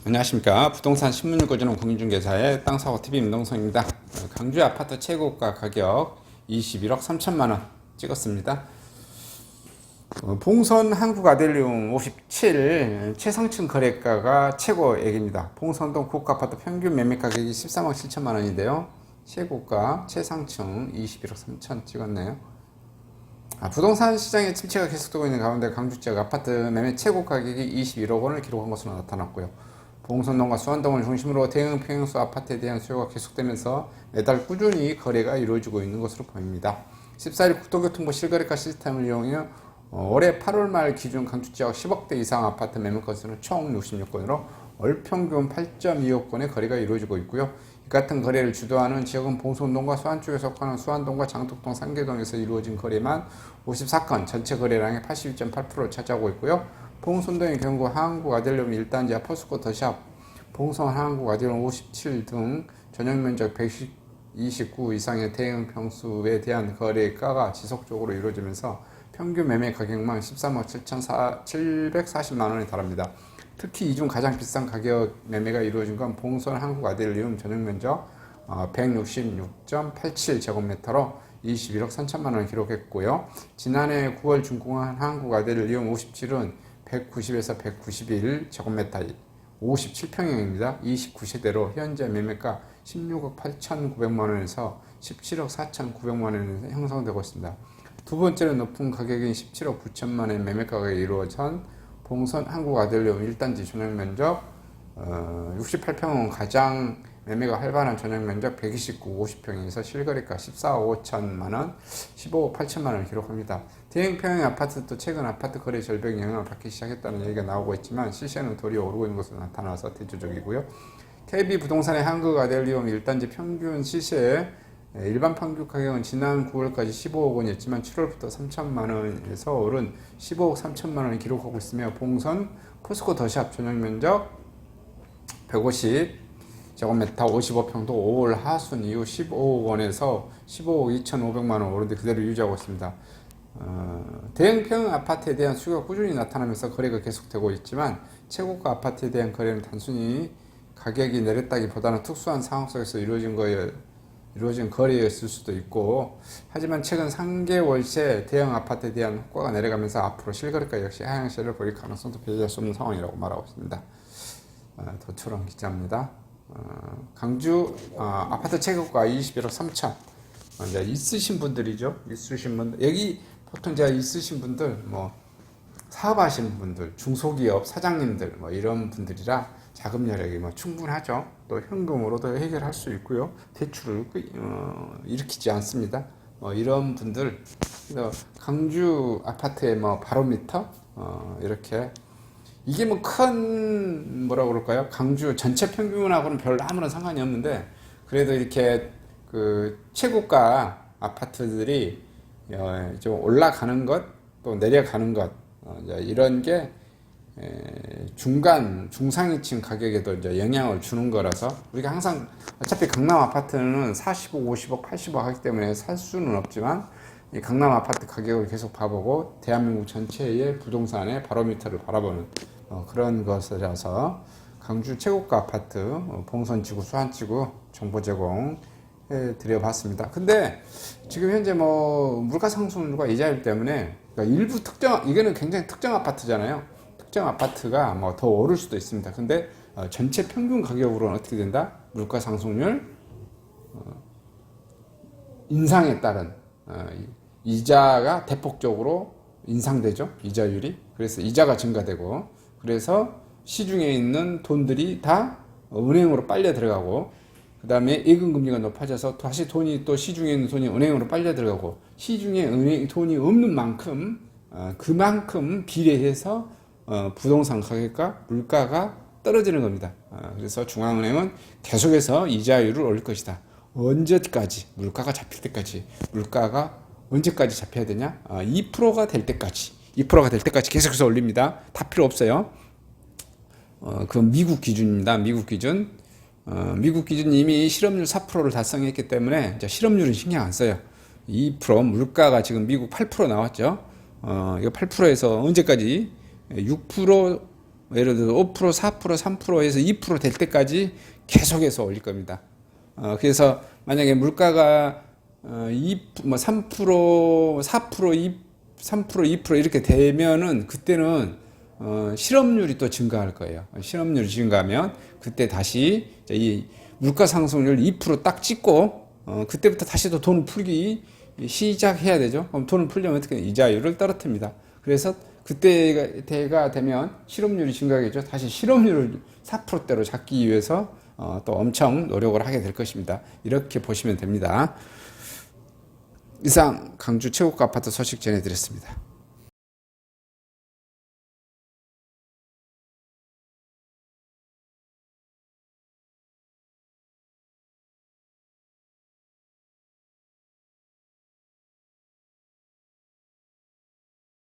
안녕하십니까. 부동산 신문 읽어주는 공인중개사의 땅사고TV 임동성입니다. 강주의 아파트 최고가 가격 21억 3천만 원 찍었습니다. 봉선 한국아델리움 57 최상층 거래가가 최고액입니다. 봉선동 고가아파트 평균 매매 가격이 13억 7천만 원인데요. 최고가 최상층 21억 3천 찍었네요. 부동산 시장의 침체가 계속되고 있는 가운데 강주 지역 아파트 매매 최고 가격이 21억 원을 기록한 것으로 나타났고요. 봉선동과 수안동을 중심으로 대형 평형수 아파트에 대한 수요가 계속되면서 매달 꾸준히 거래가 이루어지고 있는 것으로 보입니다. 14일 국토교통부 실거래가 시스템을 이용해 올해 8월 말 기준 강주 지역 10억대 이상 아파트 매매 건수는 총 66건으로 월 평균 8.25 건의 거래가 이루어지고 있고요. 이 같은 거래를 주도하는 지역은 봉선동과 수안 쪽에 속하는 수안동과 장덕동, 상계동에서 이루어진 거래만 54건, 전체 거래량의 82.8%를 차지하고 있고요. 봉선동의 경우 한국아델리움 1단지와 포스코 더샵, 봉선 한국아델리움 57 등 전용면적 129 이상의 대형 평수에 대한 거래가가 지속적으로 이루어지면서 평균 매매 가격만 13억 740만 원에 달합니다. 특히 이 중 가장 비싼 가격 매매가 이루어진 건 봉선 한국아델리움 전용면적 166.87제곱미터로 21억 3천만 원을 기록했고요. 지난해 9월 준공한 한국아델리움 57은 190에서 191제곱미터 57평형입니다. 29세대로 현재 매매가 16억 8,900만 원에서 17억 4,900만 원에 형성되고 있습니다. 두 번째로 높은 가격인 17억 9천만 원의 매매가가 이루어진 봉선 한국아델리움 1단지 전용면적 68평은 가장 매매가 활발한 전용면적 129, 50평에서 실거래가 14억 5천만 원, 15억 8천만 원을 기록합니다. 대형 평형 아파트도 최근 아파트 거래 절벽에 영향을 받기 시작했다는 얘기가 나오고 있지만 시세는 도리어 오르고 있는 것으로 나타나서 대조적이고요. KB 부동산의 한국아델리움 1단지 평균 시세 일반 평균 가격은 지난 9월까지 15억 원이었지만 7월부터 3천만 원에서 오른 15억 3천만 원을 기록하고 있으며 봉선 포스코 더샵 전용면적 150제곱미터 55평도 5월 하순 이후 15억 원에서 15억 2,500만 원 오르는데 그대로 유지하고 있습니다. 대형 평형 아파트에 대한 수요가 꾸준히 나타나면서 거래가 계속되고 있지만 최고가 아파트에 대한 거래는 단순히 가격이 내렸다기보다는 특수한 상황 속에서 이루어진 거래였을 수도 있고, 하지만 최근 3개월째 대형 아파트에 대한 호가가 내려가면서 앞으로 실거래가 역시 하향세를 보일 가능성도 배제할 수 없는 상황이라고 말하고 있습니다. 도철원 기자입니다. 강주 아파트 최고가 21억 3천. 이제 있으신 분들이죠. 있으신 분들, 여기 보통 이제 있으신 분들, 뭐 사업하시는 분들, 중소기업 사장님들, 뭐 이런 분들이라 자금 여력이 뭐 충분하죠. 또 현금으로도 해결할 수 있고요. 대출을 일으키지 않습니다. 이런 분들, 강주 아파트의 뭐 바로미터, 이렇게 이게 뭐 큰 뭐라 그럴까요? 강주 전체 평균하고는 별로 아무런 상관이 없는데 그래도 이렇게 그 최고가 아파트들이 좀 올라가는 것, 또 내려가는 것, 이런 게 중간 중상위층 가격에도 이제 영향을 주는 거라서 우리가 항상 어차피 강남 아파트는 40억, 50억, 80억 하기 때문에 살 수는 없지만 이 강남 아파트 가격을 계속 봐보고 대한민국 전체의 부동산의 바로미터를 바라보는 그런 것이라서 강주 최고가 아파트 봉선지구, 수안지구 정보 제공해 드려봤습니다. 근데 지금 현재 뭐 물가 상승률과 이자율 때문에 그러니까 일부 특정, 이거는 굉장히 특정 아파트잖아요. 특정 아파트가 뭐 더 오를 수도 있습니다. 근데 전체 평균 가격으로는 어떻게 된다? 물가 상승률, 인상에 따른 이자가 대폭적으로 인상되죠. 이자율이. 그래서 이자가 증가되고, 그래서 시중에 있는 돈들이 다 은행으로 빨려 들어가고, 그 다음에 예금금리가 높아져서 다시 돈이 또 시중에 있는 돈이 은행으로 빨려 들어가고, 시중에 돈이 없는 만큼 그만큼 비례해서 부동산 가격과 물가가 떨어지는 겁니다. 그래서 중앙은행은 계속해서 이자율을 올릴 것이다. 언제까지? 물가가 잡힐 때까지. 물가가 언제까지 잡혀야 되냐? 2%가 될 때까지. 2%가 될 때까지 계속해서 올립니다. 다 필요 없어요. 그건 미국 기준입니다. 미국 기준. 미국 기준 이미 실업률 4%를 달성했기 때문에 이제 실업률은 신경 안 써요. 2% 물가가 지금 미국 8% 나왔죠. 이거 8%에서 언제까지 6% 예를 들어 5%, 4%, 3%에서 2%될 때까지 계속해서 올릴 겁니다. 그래서 만약에 물가가 3%, 4%, 3%, 2% 이렇게 되면은 그때는 실업률이 또 증가할 거예요. 실업률이 증가하면 그때 다시 이 물가 상승률 2%딱 찍고 그때부터 다시 또 돈을 풀기 시작해야 되죠. 그럼 돈을 풀려면 어떻게 이자율을 떨어뜨립니다. 그래서 그때가 되면 실업률이 증가하겠죠. 다시 실업률을 4%대로 잡기 위해서 또 엄청 노력을 하게 될 것입니다. 이렇게 보시면 됩니다. 이상 강주 최고가 아파트 소식 전해드렸습니다.